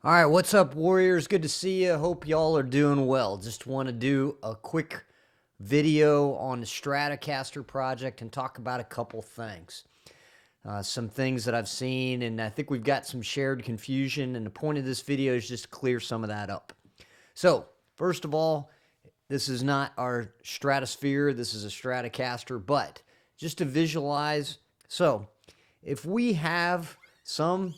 All right, what's up, Warriors? Good to see you. Hope y'all are doing well. Just want to do a quick video on the Stratocaster project and talk about a couple things. Some things that I've seen, and I think we've got some shared confusion, and the point of this video is just to clear some of that up. So, first of all, this is not our stratosphere, this is a Stratocaster, but just to visualize. So, if we have some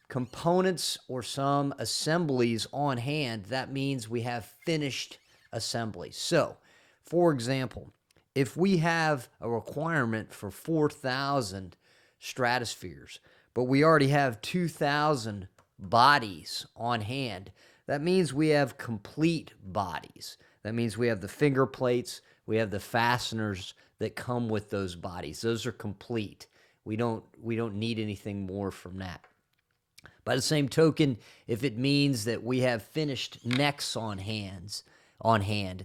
components or some assemblies on hand, that means we have finished assemblies. So, for example, if we have a requirement for 4,000 stratospheres, but we already have 2,000 bodies on hand, that means we have complete bodies. That means we have the finger plates, we have the fasteners that come with those bodies. Those are complete. We don't need anything more from that. By the same token, if it means that we have finished necks on hand,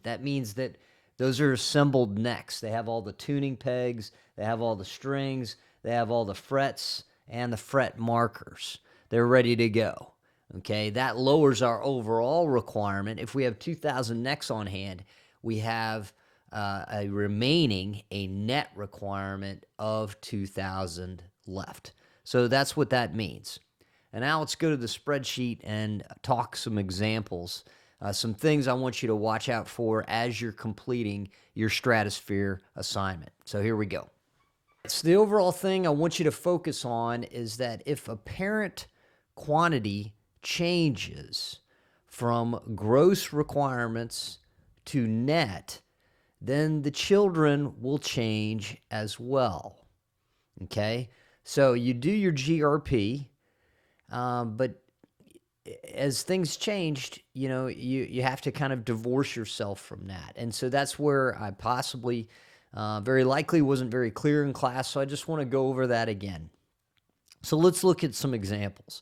that means that those are assembled necks. They have all the tuning pegs, they have all the strings, they have all the frets and the fret markers. They're ready to go. Okay, that lowers our overall requirement. If we have 2,000 necks on hand, we have a net requirement of 2,000 left. So that's what that means. And now let's go to the spreadsheet and talk some examples, some things I want you to watch out for as you're completing your stratosphere assignment. So here we go. So the overall thing I want you to focus on is that if a parent quantity changes from gross requirements to net, then the children will change as well. Okay? So you do your GRP. But as things changed, you have to kind of divorce yourself from that. And so that's where I possibly, very likely wasn't very clear in class. So I just want to go over that again. So let's look at some examples.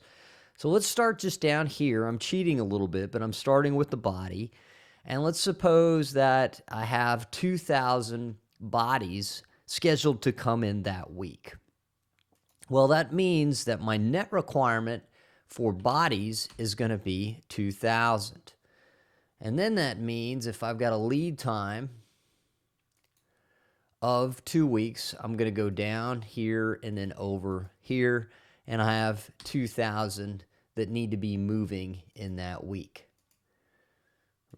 So let's start just down here. I'm cheating a little bit, but I'm starting with the body. And let's suppose that I have 2,000 bodies scheduled to come in that week. Well, that means that my net requirement for bodies is going to be 2,000. And then that means if I've got a lead time of 2 weeks, I'm going to go down here and then over here, and I have 2,000 that need to be moving in that week.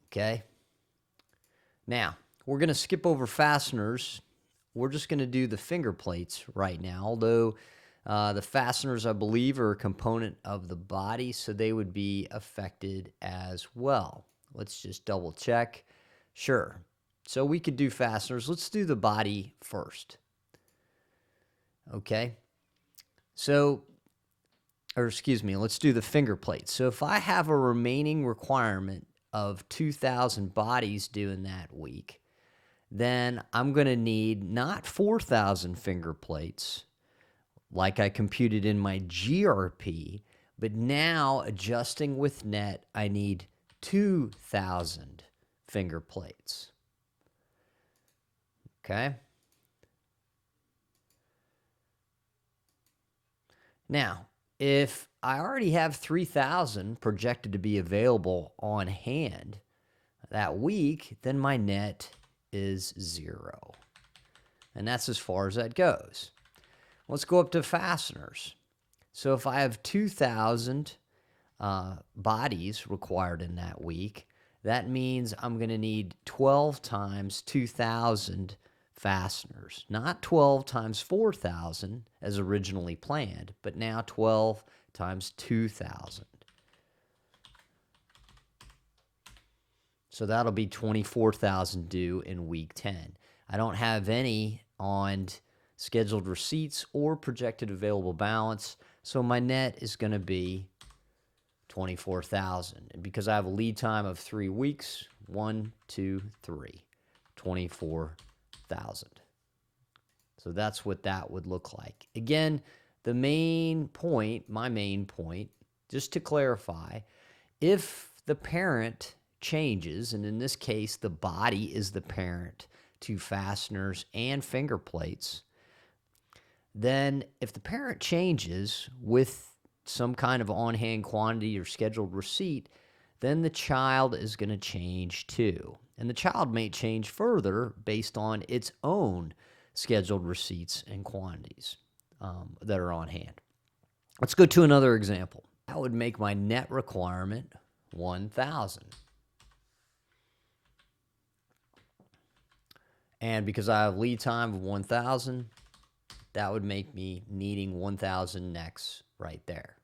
Okay? Now, we're going to skip over fasteners. We're just going to do the finger plates right now, although the fasteners, I believe, are a component of the body, so they would be affected as well. Let's just double check. Sure. So we could do fasteners. Let's do the body first. Okay. So, let's do the finger plates. So if I have a remaining requirement of 2,000 bodies due in that week, then I'm going to need not 4,000 finger plates, like I computed in my GRP, but now adjusting with net, I need 2,000 finger plates. Okay? Now, if I already have 3,000 projected to be available on hand that week, then my net is 0. And that's as far as that goes. Let's go up to fasteners. So if I have 2,000 bodies required in that week, that means I'm going to need 12 times 2,000 fasteners. Not 12 times 4,000 as originally planned, but now 12 times 2,000. So that'll be 24,000 due in week 10. I don't have any on scheduled receipts or projected available balance, so my net is going to be 24,000. And because I have a lead time of 3 weeks, 1, 2, 3, 24,000. So that's what that would look like. Again, my main point, just to clarify, if the parent changes, and in this case, the body is the parent to fasteners and finger plates, then if the parent changes with some kind of on-hand quantity or scheduled receipt, then the child is going to change too. And the child may change further based on its own scheduled receipts and quantities that are on hand. Let's go to another example. That would make my net requirement 1,000. And because I have lead time of 1,000, that would make me needing 1,000 necks right there.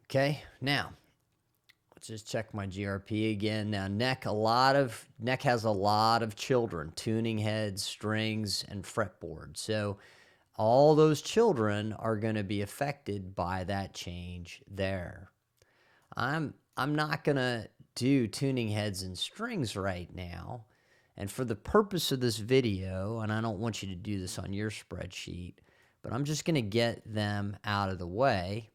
Okay, now let's just check my GRP again. Now neck has a lot of children, tuning heads, strings, and fretboard. So all those children are going to be affected by that change there. I'm not going to do tuning heads and strings right now. And for the purpose of this video, and I don't want you to do this on your spreadsheet, but I'm just going to get them out of the way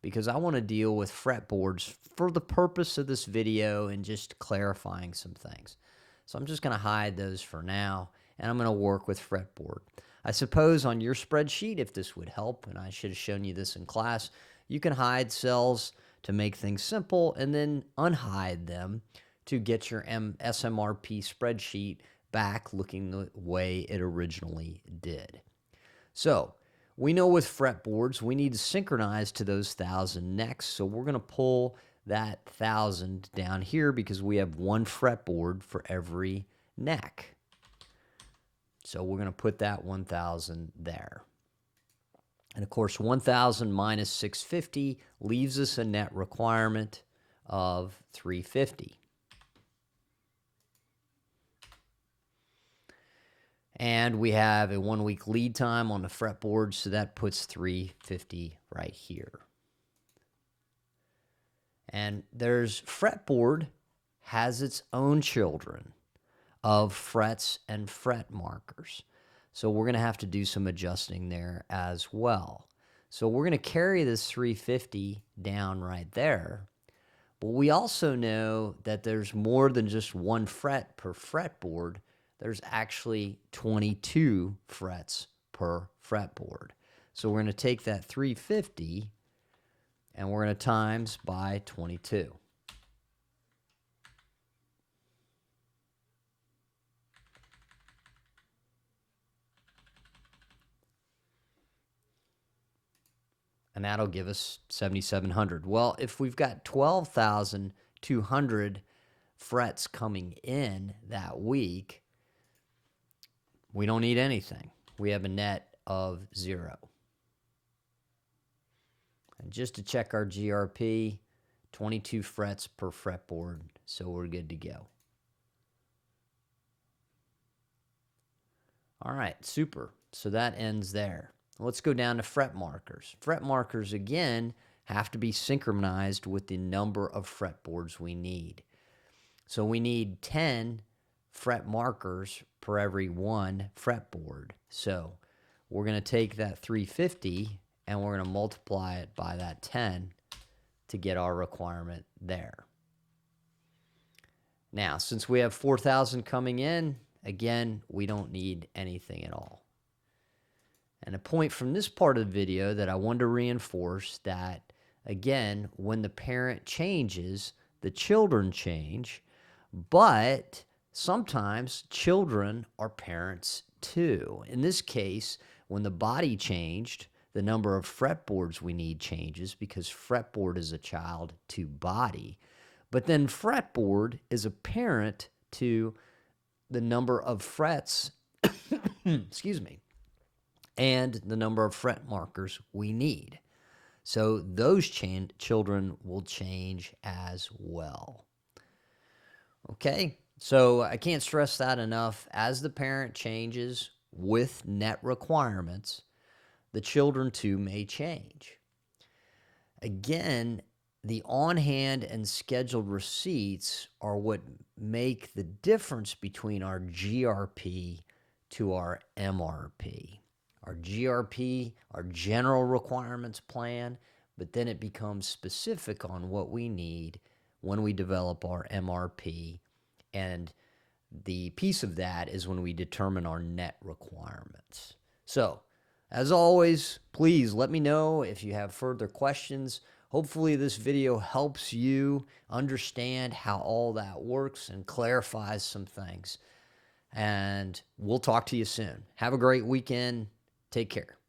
because I want to deal with fretboards for the purpose of this video and just clarifying some things. So I'm just going to hide those for now, and I'm going to work with fretboard. I suppose on your spreadsheet, if this would help, and I should have shown you this in class, you can hide cells to make things simple and then unhide them to get your SMRP spreadsheet back looking the way it originally did. So we know with fretboards, we need to synchronize to those 1,000 necks. So we're going to pull that 1,000 down here because we have one fretboard for every neck. So we're going to put that 1,000 there. And of course, 1,000 minus 650 leaves us a net requirement of 350. And we have a 1 week lead time on the fretboard, so that puts 350 right here. And there's fretboard has its own children of frets and fret markers. So we're going to have to do some adjusting there as well. So we're going to carry this 350 down right there. But we also know that there's more than just one fret per fretboard. There's actually 22 frets per fretboard. So we're going to take that 350 and we're going to times by 22. And that'll give us 7,700. Well, if we've got 12,200 frets coming in that week, we don't need anything. We have a net of 0. And just to check our GRP, 22 frets per fretboard, so we're good to go. All right, super. So that ends there. Let's go down to fret markers. Fret markers, again, have to be synchronized with the number of fretboards we need. So we need 10 fret markers per every one fretboard. So we're going to take that 350 and we're going to multiply it by that 10 to get our requirement there. Now, since we have 4,000 coming in, again, we don't need anything at all. And a point from this part of the video that I wanted to reinforce that, again, when the parent changes, the children change, but sometimes children are parents too. In this case, when the body changed, the number of fretboards we need changes because fretboard is a child to body. But then fretboard is a parent to the number of frets, excuse me, and the number of fret markers we need. So those children will change as well. Okay, so I can't stress that enough. As the parent changes with net requirements, the children too may change. Again, the on-hand and scheduled receipts are what make the difference between our GRP to our MRP. Our GRP, our general requirements plan, but then it becomes specific on what we need when we develop our MRP, and the piece of that is when we determine our net requirements. So, as always, please let me know if you have further questions. Hopefully this video helps you understand how all that works and clarifies some things. And we'll talk to you soon. Have a great weekend. Take care.